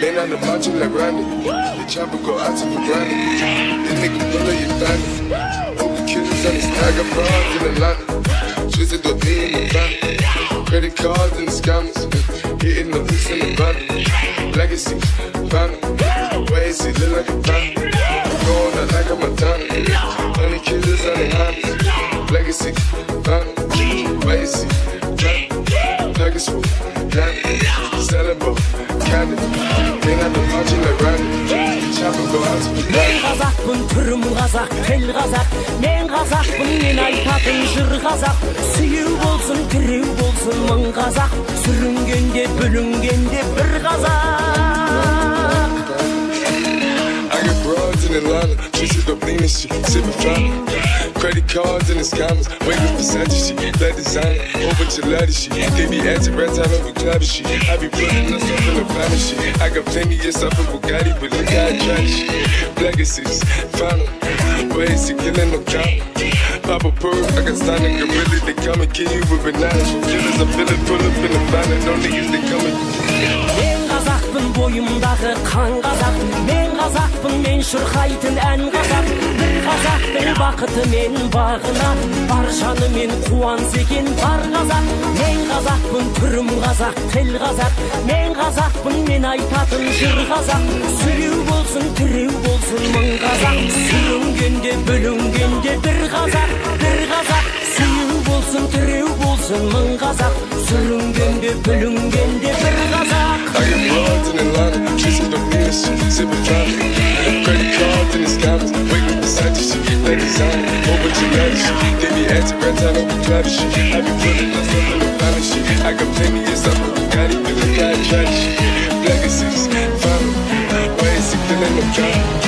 Lean on the macho like Randy. The chopper go out to the granny. This nigga pull up your family. Open killers on the stack of bras in Atlanta. Twisted the D in the van. Credit cards and the scammers. Hitting the loose in the van. Legacy, family. Way see look like a family. Going out like a Montana. Honey killers on the hands. Legacy, family. Way see, family. Legacy, family. Selling both. Men Қазақпын, түрім Қазақ, тіл Қазақ. Мен Қазақпын, мен айтатын жыр Қазақ. Сүйеу болсын, тіреу болсын мың Қазақ. Сүрінгенде, бүлінгенде бір Қазақ. I got broads in Atlanta, twisted up lean and shit, sipping fountain. Credit cards and the scammers, wake up beside your shit, that designer, whole bunch of ladder shit. They be acting rats out of a clapping shit. I be putting us up in the planet shit. I got plenty of stuff in Bugatti, but look how I try this shit. Legacies, final, ways to killing no count. Pop a perk, I got stunning gorilla, they come and kill you with bananas. For killers, I feel it, pull up in the planet, no niggas, they coming. Мен Қазақпын, бойымдағы қан Қазақ. Мен Қазақпын, мен шырқайтын ән Қазақ. Бір Қазақтың бақыты мен бағына, бар жаны мен қуанса екен бар Қазақ. Мен Қазақпын, түрім Қазақ, тіл Қазақ. Мен Қазақпын, мен айтатын жыр Қазақ. Сүреу болсын, тіреу болсын мың Қазақ. Сүрінгенде, бүлінгенде бір Қазақ, бір Қазақ. Сүреу болсын, тіреу болсын мың Қазақ. Сүрінгенде, бүлінгенде бір Қазақ. I get broads in Atlanta, twisted up lean and shit, sipping fountain. Credit cards and the scammers, wake up beside your shit, that designer, whole bunch of ladder shit. They be acting rats out of a clapping shit. I be putting us up in the planet shit. I got plenty of stuff in Bugatti, but look how I try this shit. Legacies, family, ways to killing no count.